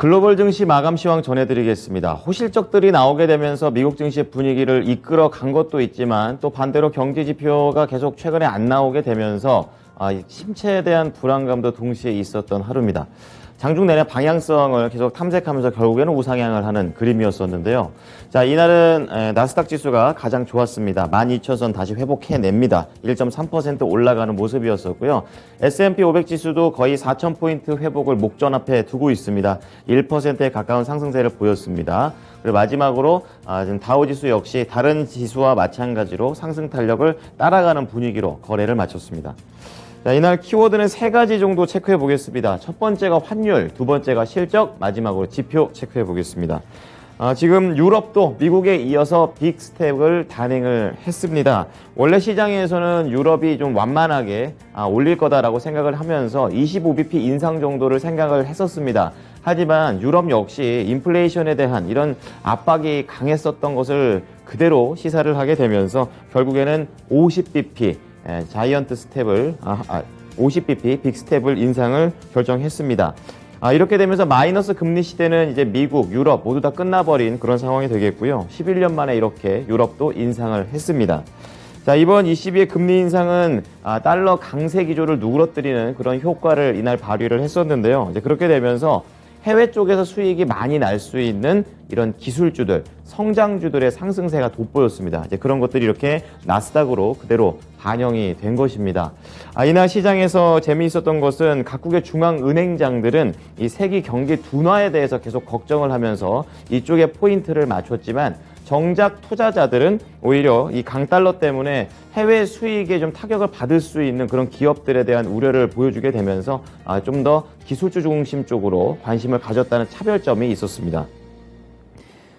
글로벌 증시 마감 시황 전해드리겠습니다. 호실적들이 나오게 되면서 미국 증시의 분위기를 이끌어 간 것도 있지만 또 반대로 경제 지표가 계속 최근에 안 나오게 되면서 침체에 대한 불안감도 동시에 있었던 하루입니다. 장중 내내 방향성을 계속 탐색하면서 결국에는 우상향을 하는 그림이었었는데요. 자, 이날은 나스닥 지수가 가장 좋았습니다. 12,000선 다시 회복해냅니다. 1.3% 올라가는 모습이었었고요. S&P 500 지수도 거의 4,000포인트 회복을 목전 앞에 두고 있습니다. 1%에 가까운 상승세를 보였습니다. 그리고 마지막으로 지금 다우지수 역시 다른 지수와 마찬가지로 상승 탄력을 따라가는 분위기로 거래를 마쳤습니다. 자, 이날 키워드는 3가지 정도 체크해 보겠습니다. 첫 번째가 환율, 두 번째가 실적, 마지막으로 지표 체크해 보겠습니다. 지금 유럽도 미국에 이어서 빅스텝을 단행을 했습니다. 원래 시장에서는 유럽이 좀 완만하게 올릴 거다라고 생각을 하면서 25bp 인상 정도를 생각을 했었습니다. 하지만 유럽 역시 인플레이션에 대한 이런 압박이 강했었던 것을 그대로 시사를 하게 되면서 결국에는 50bp 자이언트 스텝을 50bp 빅스텝을 인상을 결정했습니다. 이렇게 되면서 마이너스 금리 시대는 이제 미국, 유럽 모두 다 끝나버린 그런 상황이 되겠고요. 11년 만에 이렇게 유럽도 인상을 했습니다. 자, 이번 ECB의 금리 인상은 달러 강세 기조를 누그러뜨리는 그런 효과를 이날 발휘를 했었는데요. 이제 그렇게 되면서 해외 쪽에서 수익이 많이 날 수 있는 이런 기술주들, 성장주들의 상승세가 돋보였습니다. 이제 그런 것들이 이렇게 나스닥으로 그대로 반영이 된 것입니다. 이날 시장에서 재미있었던 것은 각국의 중앙은행장들은 이 세계 경기 둔화에 대해서 계속 걱정을 하면서 이쪽에 포인트를 맞췄지만 정작 투자자들은 오히려 이 강달러 때문에 해외 수익에 좀 타격을 받을 수 있는 그런 기업들에 대한 우려를 보여주게 되면서 좀 더 기술주 중심 쪽으로 관심을 가졌다는 차별점이 있었습니다.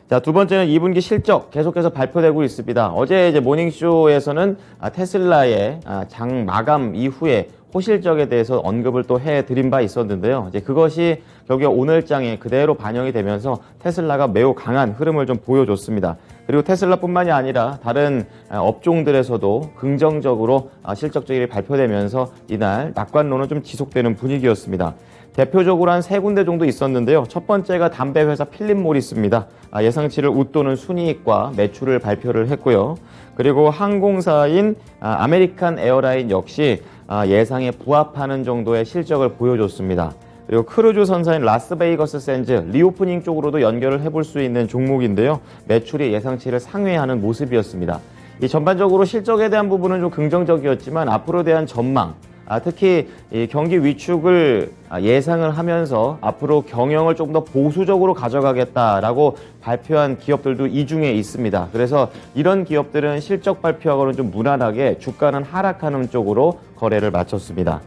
자, 두 번째는 2분기 실적 계속해서 발표되고 있습니다. 어제 이제 모닝쇼에서는 테슬라의 장 마감 이후에 호실적에 대해서 언급을 또 해드린 바 있었는데요. 이제 그것이 결국에 오늘장에 그대로 반영이 되면서 테슬라가 매우 강한 흐름을 좀 보여줬습니다. 그리고 테슬라뿐만이 아니라 다른 업종들에서도 긍정적으로 실적들이 발표되면서 이날 낙관론은 좀 지속되는 분위기였습니다. 대표적으로 한 3군데 정도 있었는데요. 첫 번째가 담배 회사 필립 모리스입니다. 예상치를 웃도는 순이익과 매출을 발표를 했고요. 그리고 항공사인 아메리칸 에어라인 역시 예상에 부합하는 정도의 실적을 보여줬습니다. 그리고 크루즈 선사인 라스베이거스 샌즈 리오프닝 쪽으로도 연결을 해볼 수 있는 종목인데요. 매출이 예상치를 상회하는 모습이었습니다. 이 전반적으로 실적에 대한 부분은 좀 긍정적이었지만 앞으로 대한 전망, 특히 이 경기 위축을 예상을 하면서 앞으로 경영을 조금 더 보수적으로 가져가겠다라고 발표한 기업들도 이 중에 있습니다. 그래서 이런 기업들은 실적 발표하고는 좀 무난하게 주가는 하락하는 쪽으로 거래를 마쳤습니다.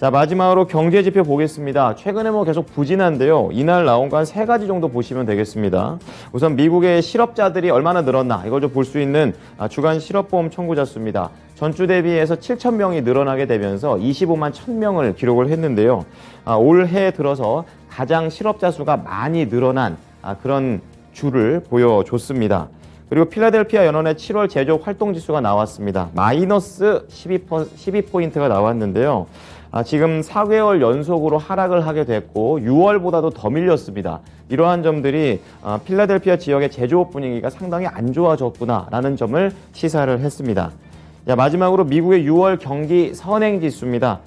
자, 마지막으로 경제 지표 보겠습니다. 최근에 계속 부진한데요. 이날 나온 거 한 3가지 정도 보시면 되겠습니다. 우선 미국의 실업자들이 얼마나 늘었나 이걸 좀 볼 수 있는 주간 실업보험 청구자 수입니다. 전주 대비해서 7,000명이 늘어나게 되면서 25만 1,000명을 기록을 했는데요. 올해 들어서 가장 실업자 수가 많이 늘어난 그런 주를 보여줬습니다. 그리고 필라델피아 연원의 7월 제조 활동 지수가 나왔습니다. 마이너스 12포인트가 나왔는데요. 지금 4개월 연속으로 하락을 하게 됐고 6월보다도 더 밀렸습니다. 이러한 점들이 필라델피아 지역의 제조업 분위기가 상당히 안 좋아졌구나라는 점을 시사를 했습니다. 마지막으로 미국의 6월 경기 선행지수입니다.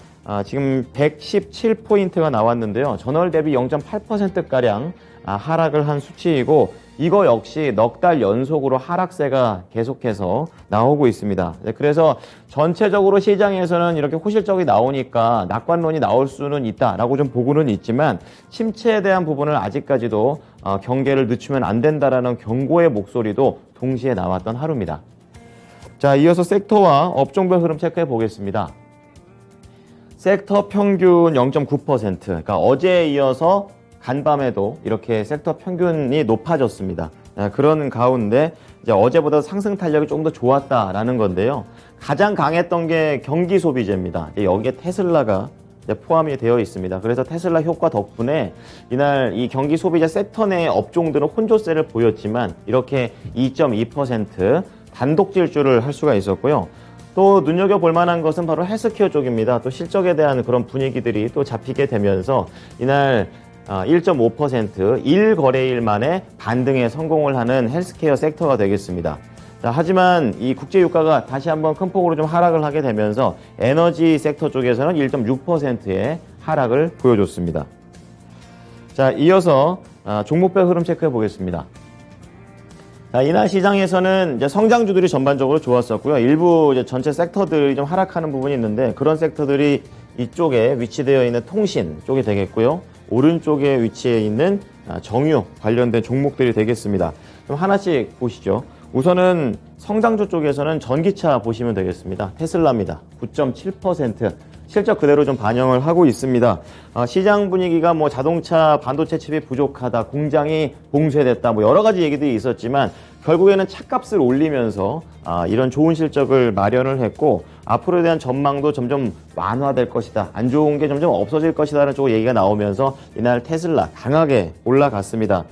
지금 117포인트가 나왔는데요. 전월 대비 0.8%가량 하락을 한 수치이고 이거 역시 넉 달 연속으로 하락세가 계속해서 나오고 있습니다. 그래서 전체적으로 시장에서는 이렇게 호실적이 나오니까 낙관론이 나올 수는 있다라고 좀 보고는 있지만 침체에 대한 부분을 아직까지도 경계를 늦추면 안 된다라는 경고의 목소리도 동시에 나왔던 하루입니다. 자, 이어서 섹터와 업종별 흐름 체크해 보겠습니다. 섹터 평균 0.9%, 그러니까 어제에 이어서 간밤에도 이렇게 섹터 평균이 높아졌습니다. 그런 가운데 이제 어제보다 상승 탄력이 조금 더 좋았다라는 건데요. 가장 강했던 게 경기 소비재입니다. 여기에 테슬라가 포함이 되어 있습니다. 그래서 테슬라 효과 덕분에 이날 이 경기 소비재 섹터 내 업종들은 혼조세를 보였지만 이렇게 2.2% 단독 질주를 할 수가 있었고요. 또 눈여겨볼 만한 것은 바로 헬스케어 쪽입니다. 또 실적에 대한 그런 분위기들이 또 잡히게 되면서 이날 1.5%, 1거래일 만에 반등에 성공을 하는 헬스케어 섹터가 되겠습니다. 자, 하지만 이 국제 유가가 다시 한번 큰 폭으로 좀 하락을 하게 되면서 에너지 섹터 쪽에서는 1.6%의 하락을 보여줬습니다. 자, 이어서 종목별 흐름 체크해 보겠습니다. 자, 이날 시장에서는 이제 성장주들이 전반적으로 좋았었고요. 일부 이제 전체 섹터들이 좀 하락하는 부분이 있는데 그런 섹터들이 이쪽에 위치되어 있는 통신 쪽이 되겠고요. 오른쪽에 위치해 있는 정유 관련된 종목들이 되겠습니다. 좀 하나씩 보시죠. 우선은 성장주 쪽에서는 전기차 보시면 되겠습니다. 테슬라입니다. 9.7% 실적 그대로 좀 반영을 하고 있습니다. 시장 분위기가 뭐 자동차 반도체 칩이 부족하다, 공장이 봉쇄됐다, 뭐 여러 가지 얘기들이 있었지만 결국에는 차값을 올리면서 이런 좋은 실적을 마련을 했고 앞으로에 대한 전망도 점점 완화될 것이다, 안 좋은 게 점점 없어질 것이다라는 쪽 얘기가 나오면서 이날 테슬라 강하게 올라갔습니다.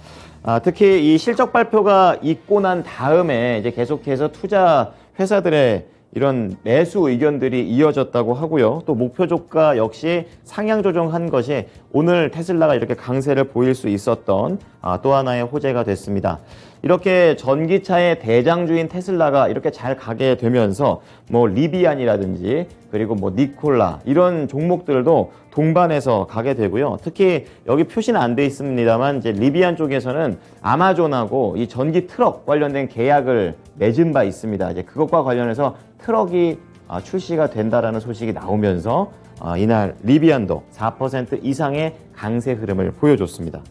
특히 이 실적 발표가 있고 난 다음에 이제 계속해서 투자 회사들의 이런 매수 의견들이 이어졌다고 하고요. 또 목표 주가 역시 상향 조정한 것이 오늘 테슬라가 이렇게 강세를 보일 수 있었던 또 하나의 호재가 됐습니다. 이렇게 전기차의 대장주인 테슬라가 이렇게 잘 가게 되면서 뭐 리비안이라든지 그리고 뭐 니콜라 이런 종목들도 동반해서 가게 되고요. 특히 여기 표시는 안 돼 있습니다만 이제 리비안 쪽에서는 아마존하고 이 전기 트럭 관련된 계약을 맺은 바 있습니다. 이제 그것과 관련해서 트럭이 출시가 된다라는 소식이 나오면서 이날 리비안도 4% 이상의 강세 흐름을 보여줬습니다.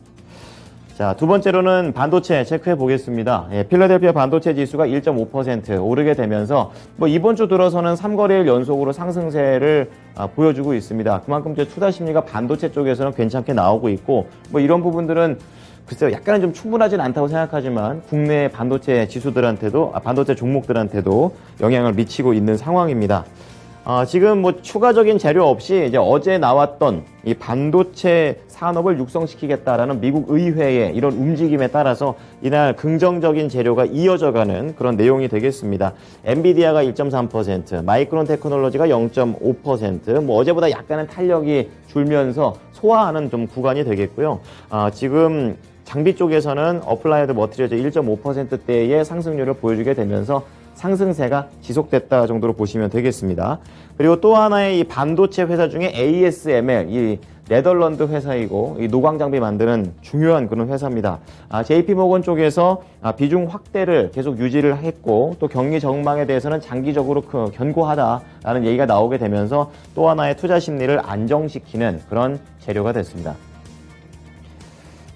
자, 두 번째로는 반도체 체크해 보겠습니다. 필라델피아 반도체 지수가 1.5% 오르게 되면서 뭐 이번 주 들어서는 3거래일 연속으로 상승세를 보여주고 있습니다. 그만큼 이제 투자 심리가 반도체 쪽에서는 괜찮게 나오고 있고 뭐 이런 부분들은 글쎄요, 약간은 좀 충분하진 않다고 생각하지만 국내 반도체 지수들한테도 반도체 종목들한테도 영향을 미치고 있는 상황입니다. 지금 뭐 추가적인 재료 없이 이제 어제 나왔던 이 반도체 산업을 육성시키겠다라는 미국 의회의 이런 움직임에 따라서 이날 긍정적인 재료가 이어져가는 그런 내용이 되겠습니다. 엔비디아가 1.3%, 마이크론 테크놀로지가 0.5%, 뭐 어제보다 약간은 탄력이 줄면서 소화하는 좀 구간이 되겠고요. 지금 장비 쪽에서는 어플라이드 머티리얼즈 1.5%대의 상승률을 보여주게 되면서 상승세가 지속됐다 정도로 보시면 되겠습니다. 그리고 또 하나의 이 반도체 회사 중에 ASML, 이 네덜란드 회사이고 이 노광 장비 만드는 중요한 그런 회사입니다. JP모건 쪽에서 비중 확대를 계속 유지를 했고 또 경기 전망에 대해서는 장기적으로 견고하다라는 얘기가 나오게 되면서 또 하나의 투자 심리를 안정시키는 그런 재료가 됐습니다.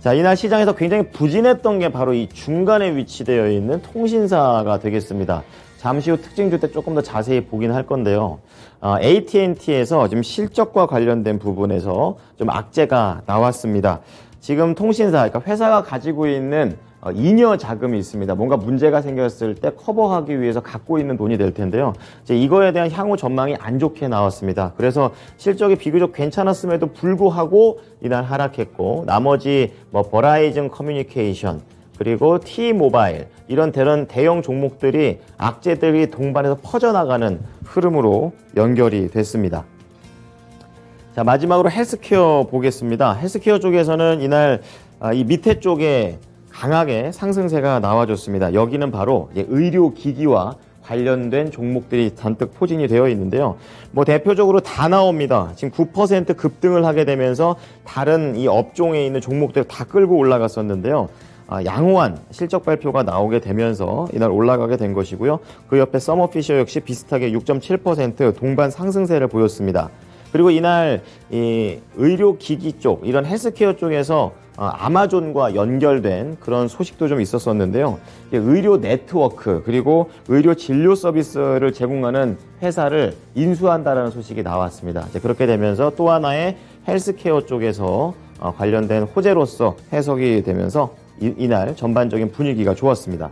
자, 이날 시장에서 굉장히 부진했던 게 바로 이 중간에 위치되어 있는 통신사가 되겠습니다. 잠시 후 특징주 때 조금 더 자세히 보긴 할 건데요. AT&T에서 지금 실적과 관련된 부분에서 좀 악재가 나왔습니다. 지금 통신사, 그러니까 회사가 가지고 있는 잉여 자금이 있습니다. 뭔가 문제가 생겼을 때 커버하기 위해서 갖고 있는 돈이 될 텐데요. 이제 이거에 대한 향후 전망이 안 좋게 나왔습니다. 그래서 실적이 비교적 괜찮았음에도 불구하고 이날 하락했고 나머지 뭐 버라이즌 커뮤니케이션 그리고 T-모바일 이런 대형 종목들이 악재들이 동반해서 퍼져나가는 흐름으로 연결이 됐습니다. 자, 마지막으로 헬스케어 보겠습니다. 헬스케어 쪽에서는 이날 이 밑에 쪽에 강하게 상승세가 나와줬습니다. 여기는 바로 의료기기와 관련된 종목들이 잔뜩 포진이 되어 있는데요. 뭐 대표적으로 다 나옵니다. 지금 9% 급등을 하게 되면서 다른 이 업종에 있는 종목들 다 끌고 올라갔었는데요. 양호한 실적 발표가 나오게 되면서 이날 올라가게 된 것이고요. 그 옆에 서머피셔 역시 비슷하게 6.7% 동반 상승세를 보였습니다. 그리고 이날 이 의료기기 쪽, 이런 헬스케어 쪽에서 아마존과 연결된 그런 소식도 좀 있었었는데요. 의료 네트워크 그리고 의료 진료 서비스를 제공하는 회사를 인수한다라는 소식이 나왔습니다. 이제 그렇게 되면서 또 하나의 헬스케어 쪽에서 관련된 호재로서 해석이 되면서 이날 전반적인 분위기가 좋았습니다.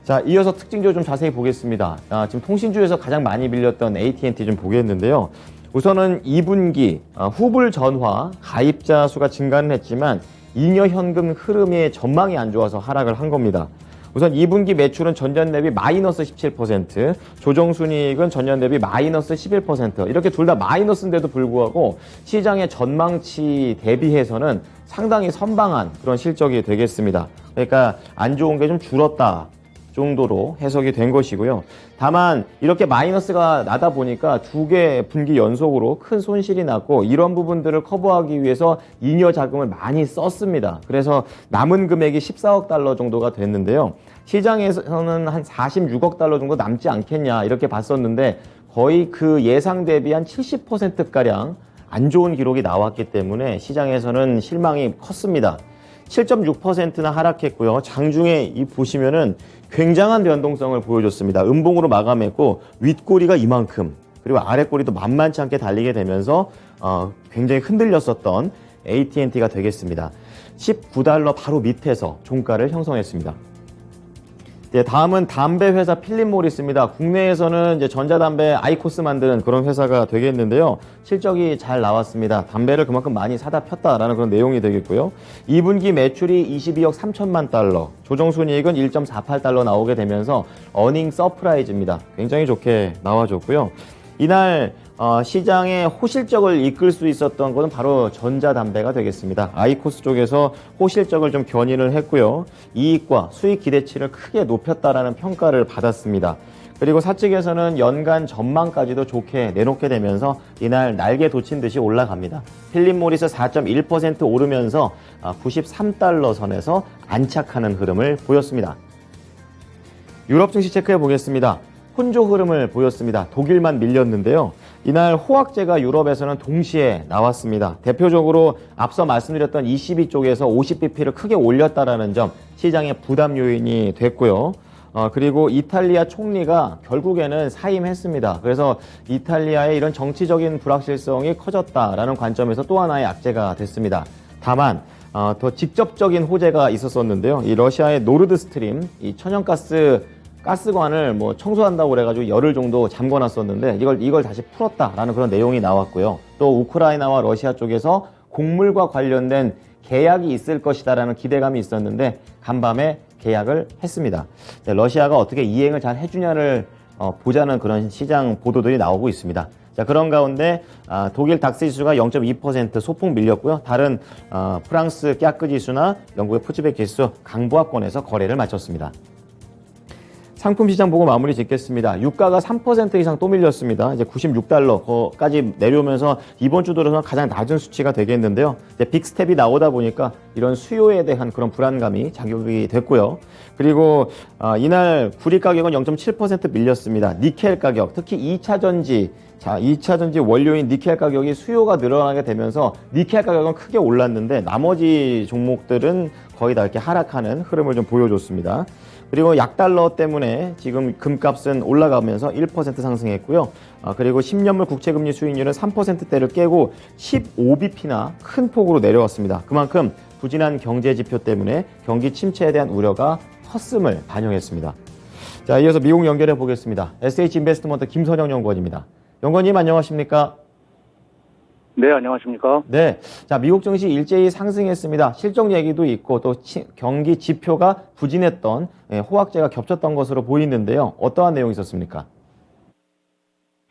자, 이어서 특징주 좀 자세히 보겠습니다. 지금 통신주에서 가장 많이 밀렸던 AT&T 좀 보겠는데요. 우선은 2분기 후불 전화 가입자 수가 증가는 했지만 잉여 현금 흐름의 전망이 안 좋아서 하락을 한 겁니다. 우선 2분기 매출은 전년 대비 마이너스 17%, 조정순이익은 전년 대비 마이너스 11%, 이렇게 둘 다 마이너스인데도 불구하고 시장의 전망치 대비해서는 상당히 선방한 그런 실적이 되겠습니다. 그러니까 안 좋은 게 좀 줄었다 정도로 해석이 된 것이고요. 다만 이렇게 마이너스가 나다 보니까 두 개 분기 연속으로 큰 손실이 났고, 이런 부분들을 커버하기 위해서 잉여 자금을 많이 썼습니다. 그래서 남은 금액이 14억 달러 정도가 됐는데요. 시장에서는 한 46억 달러 정도 남지 않겠냐 이렇게 봤었는데, 거의 그 예상 대비 한 70%가량 안 좋은 기록이 나왔기 때문에 시장에서는 실망이 컸습니다. 7.6%나 하락했고요. 장중에 이 보시면은 굉장한 변동성을 보여줬습니다. 음봉으로 마감했고, 윗꼬리가 이만큼, 그리고 아랫꼬리도 만만치 않게 달리게 되면서 굉장히 흔들렸었던 AT&T가 되겠습니다. 19달러 바로 밑에서 종가를 형성했습니다. 네, 다음은 담배 회사 필립 모리스입니다. 국내에서는 이제 전자담배 아이코스 만드는 그런 회사가 되겠는데요. 실적이 잘 나왔습니다. 담배를 그만큼 많이 사다 폈다라는 그런 내용이 되겠고요. 2분기 매출이 22억 3천만 달러, 조정순이익은 1.48달러 나오게 되면서 어닝 서프라이즈입니다. 굉장히 좋게 나와줬고요. 이날 시장의 호실적을 이끌 수 있었던 것은 바로 전자담배가 되겠습니다. 아이코스 쪽에서 호실적을 좀 견인을 했고요. 이익과 수익 기대치를 크게 높였다라는 평가를 받았습니다. 그리고 사측에서는 연간 전망까지도 좋게 내놓게 되면서 이날 날개 돋친 듯이 올라갑니다. 필립 모리스 4.1% 오르면서 93달러 선에서 안착하는 흐름을 보였습니다. 유럽 증시 체크해 보겠습니다. 혼조 흐름을 보였습니다. 독일만 밀렸는데요. 이날 호황제가 유럽에서는 동시에 나왔습니다. 대표적으로 앞서 말씀드렸던 ECB 쪽에서 50bp를 크게 올렸다라는 점, 시장의 부담 요인이 됐고요. 그리고 이탈리아 총리가 결국에는 사임했습니다. 그래서 이탈리아의 이런 정치적인 불확실성이 커졌다라는 관점에서 또 하나의 악재가 됐습니다. 다만 더 직접적인 호재가 있었었는데요. 이 러시아의 노르드 스트림, 이 가스관을 청소한다고 그래가지고 열흘 정도 잠궈놨었는데 이걸 다시 풀었다라는 그런 내용이 나왔고요. 또 우크라이나와 러시아 쪽에서 곡물과 관련된 계약이 있을 것이다라는 기대감이 있었는데 간밤에 계약을 했습니다. 러시아가 어떻게 이행을 잘 해주냐를 보자는 그런 시장 보도들이 나오고 있습니다. 자, 그런 가운데 독일 닥스 지수가 0.2% 소폭 밀렸고요. 다른 프랑스 깨아크 지수나 영국의 푸츠백 지수 강보합권에서 거래를 마쳤습니다. 상품 시장 보고 마무리 짓겠습니다. 유가가 3% 이상 또 밀렸습니다. 이제 96달러까지 내려오면서 이번 주 들어서는 가장 낮은 수치가 되겠는데요. 이제 빅스텝이 나오다 보니까 이런 수요에 대한 그런 불안감이 작용이 됐고요. 그리고 이날 구리 가격은 0.7% 밀렸습니다. 니켈 가격, 특히 2차 전지 원료인 니켈 가격이 수요가 늘어나게 되면서 니켈 가격은 크게 올랐는데 나머지 종목들은 거의 다 이렇게 하락하는 흐름을 좀 보여줬습니다. 그리고 약달러 때문에 지금 금값은 올라가면서 1% 상승했고요. 그리고 10년물 국채금리 수익률은 3%대를 깨고 15bp나 큰 폭으로 내려왔습니다. 그만큼 부진한 경제 지표 때문에 경기 침체에 대한 우려가 컸음을 반영했습니다. 자, 이어서 미국 연결해 보겠습니다. SH인베스트먼트 김선영 연구원입니다. 연구원님 안녕하십니까? 네, 안녕하십니까? 네. 자, 미국 증시 일제히 상승했습니다. 실적 얘기도 있고 또 경기 지표가 부진했던 호황제가 겹쳤던 것으로 보이는데요. 어떠한 내용이 있었습니까?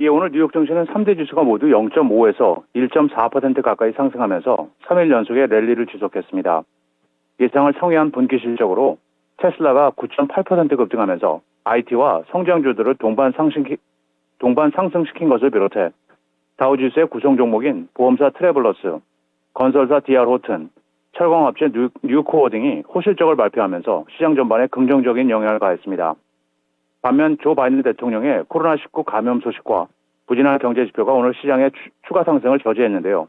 예, 오늘 뉴욕 증시는 3대 지수가 모두 0.5에서 1.4% 가까이 상승하면서 3일 연속의 랠리를 지속했습니다. 예상을 상회한 분기 실적으로 테슬라가 9.8% 급등하면서 IT와 성장주들을 동반 상승시킨 것을 비롯해 다우지수의 구성 종목인 보험사 트래블러스, 건설사 DR-호튼, 철강업체 뉴코어 등이 호실적을 발표하면서 시장 전반에 긍정적인 영향을 가했습니다. 반면 조 바이든 대통령의 코로나19 감염 소식과 부진한 경제 지표가 오늘 시장의 추가 상승을 저지했는데요.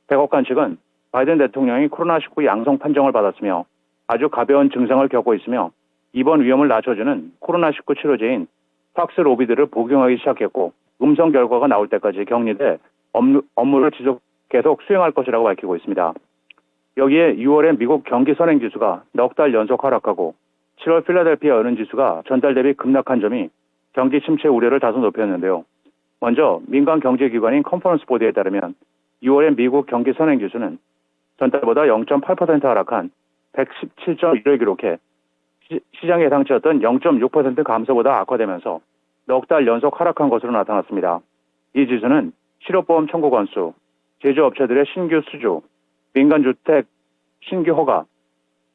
백악관 측은 바이든 대통령이 코로나19 양성 판정을 받았으며 아주 가벼운 증상을 겪고 있으며 입원 위험을 낮춰주는 코로나19 치료제인 팍스로비드를 복용하기 시작했고 음성 결과가 나올 때까지 격리돼 업무를 계속 수행할 것이라고 밝히고 있습니다. 여기에 6월에 미국 경기 선행지수가 넉 달 연속 하락하고 7월 필라델피아 은행지수가 전달 대비 급락한 점이 경기 침체 우려를 다소 높였는데요. 먼저 민간 경제기관인 컨퍼런스 보드에 따르면 6월에 미국 경기 선행지수는 전달보다 0.8% 하락한 117.1을 기록해 시장 예상치였던 0.6% 감소보다 악화되면서 넉 달 연속 하락한 것으로 나타났습니다. 이 지수는 실업보험 청구 건수, 제조업체들의 신규 수주, 민간주택 신규 허가,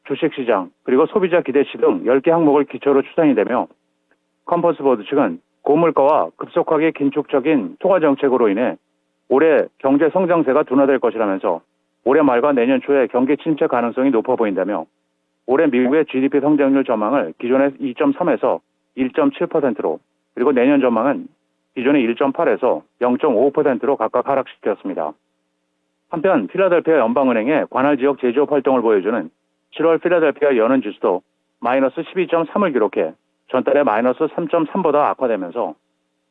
주식시장, 그리고 소비자 기대치 등 10개 항목을 기초로 추산이 되며 컨퍼스보드 측은 고물가와 급속하게 긴축적인 통화 정책으로 인해 올해 경제 성장세가 둔화될 것이라면서 올해 말과 내년 초에 경기 침체 가능성이 높아 보인다며 올해 미국의 GDP 성장률 전망을 기존의 2.3에서 1.7%로 그리고 내년 전망은 기존의 1.8에서 0.5%로 각각 하락시켰습니다. 한편 필라델피아 연방은행의 관할 지역 제조업 활동을 보여주는 7월 필라델피아 연은 지수도 마이너스 12.3을 기록해 전달의 마이너스 3.3보다 악화되면서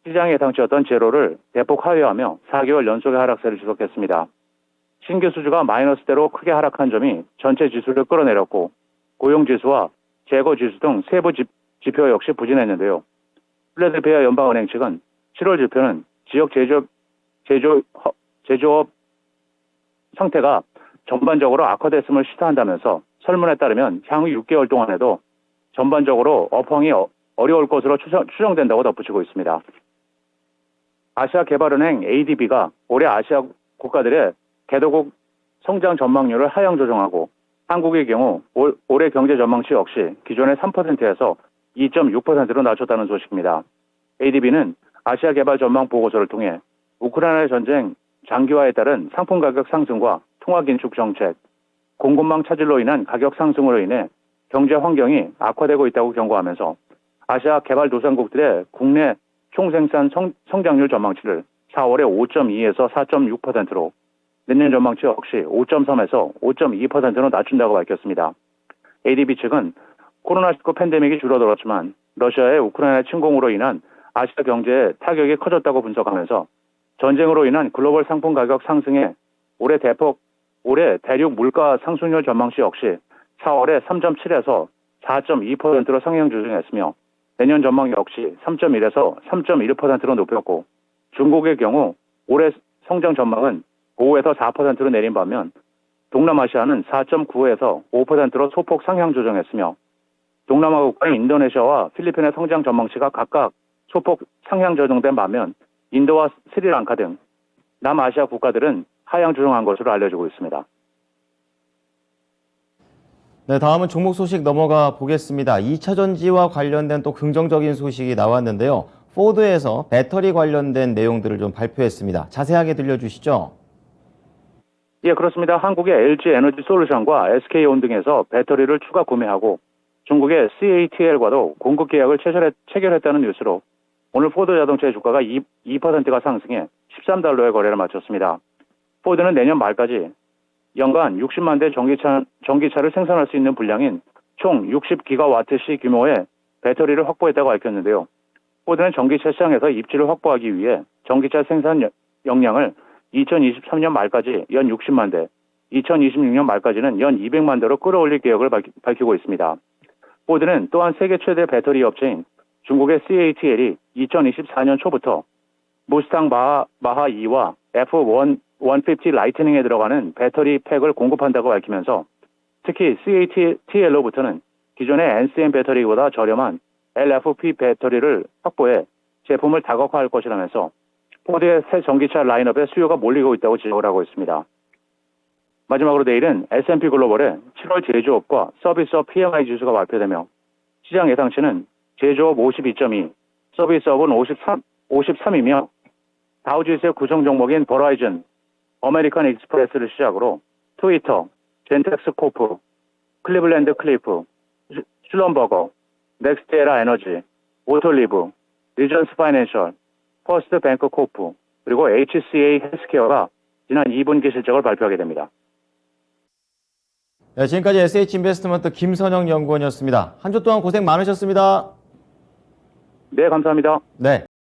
시장 예상치였던 제로를 대폭 하회하며 4개월 연속의 하락세를 지속했습니다. 신규 수주가 마이너스대로 크게 하락한 점이 전체 지수를 끌어내렸고 고용지수와 재고지수 등 세부 지표 역시 부진했는데요. 필라델피아 연방은행 측은 7월 지표는 지역 제조업 상태가 전반적으로 악화됐음을 시사한다면서 설문에 따르면 향후 6개월 동안에도 전반적으로 업황이 어려울 것으로 추정된다고 덧붙이고 있습니다. 아시아개발은행 ADB가 올해 아시아 국가들의 개도국 성장 전망률을 하향 조정하고 한국의 경우 올해 경제 전망치 역시 기존의 3%에서 2.6%로 낮췄다는 소식입니다. ADB는 아시아 개발 전망 보고서를 통해 우크라이나 전쟁 장기화에 따른 상품 가격 상승과 통화 긴축 정책, 공급망 차질로 인한 가격 상승으로 인해 경제 환경이 악화되고 있다고 경고하면서 아시아 개발도상국들의 국내 총생산 성장률 전망치를 4월에 5.2에서 4.6%로 내년 전망치 역시 5.3에서 5.2%로 낮춘다고 밝혔습니다. ADB 측은 코로나19 팬데믹이 줄어들었지만 러시아의 우크라이나 침공으로 인한 아시아 경제에 타격이 커졌다고 분석하면서 전쟁으로 인한 글로벌 상품 가격 상승에 올해 대륙 물가 상승률 전망치 역시 4월에 3.7에서 4.2%로 상향 조정했으며 내년 전망 역시 3.1에서 3.1%로 높였고 중국의 경우 올해 성장 전망은 5에서 4%로 내린 반면 동남아시아는 4.9에서 5%로 소폭 상향 조정했으며 동남아 국가인 인도네시아와 필리핀의 성장 전망치가 각각 소폭 상향 조정된 반면 인도와 스리랑카 등 남아시아 국가들은 하향 조정한 것으로 알려지고 있습니다. 네, 다음은 종목 소식 넘어가 보겠습니다. 2차 전지와 관련된 또 긍정적인 소식이 나왔는데요. 포드에서 배터리 관련된 내용들을 좀 발표했습니다. 자세하게 들려주시죠. 예, 그렇습니다. 한국의 LG 에너지 솔루션과 SK온 등에서 배터리를 추가 구매하고 중국의 CATL과도 공급 계약을 체결했다는 뉴스로 오늘 포드 자동차의 주가가 2%가 상승해 13달러의 거래를 마쳤습니다. 포드는 내년 말까지 연간 60만 대 전기차를 생산할 수 있는 분량인 총 60기가와트시 규모의 배터리를 확보했다고 밝혔는데요. 포드는 전기차 시장에서 입지를 확보하기 위해 전기차 생산 역량을 2023년 말까지 연 60만 대, 2026년 말까지는 연 200만 대로 끌어올릴 계획을 밝히고 있습니다. 포드는 또한 세계 최대 배터리 업체인 중국의 CATL이 2024년 초부터 무스탕 마하 2와 F-150 라이트닝에 들어가는 배터리 팩을 공급한다고 밝히면서 특히 CATL로부터는 기존의 NCM 배터리보다 저렴한 LFP 배터리를 확보해 제품을 다각화할 것이라면서 포드의 새 전기차 라인업에 수요가 몰리고 있다고 지적을 하고 있습니다. 마지막으로 내일은 S&P 글로벌의 7월 제조업과 서비스업 PMI 지수가 발표되며 시장 예상치는 제조업 52.2, 서비스업은 53이며 다우지수의 구성 종목인 버라이즌, 어메리칸 익스프레스를 시작으로 트위터, 젠텍스코프, 클리블랜드 클리프, 슐럼버거, 넥스테라 에너지, 오톨리브, 리전스 파이낸셜, 퍼스트 뱅크 코프, 그리고 HCA 헬스케어가 지난 2분기 실적을 발표하게 됩니다. 네, 지금까지 SH인베스트먼트 김선영 연구원이었습니다. 한 주 동안 고생 많으셨습니다. 네, 감사합니다. 네.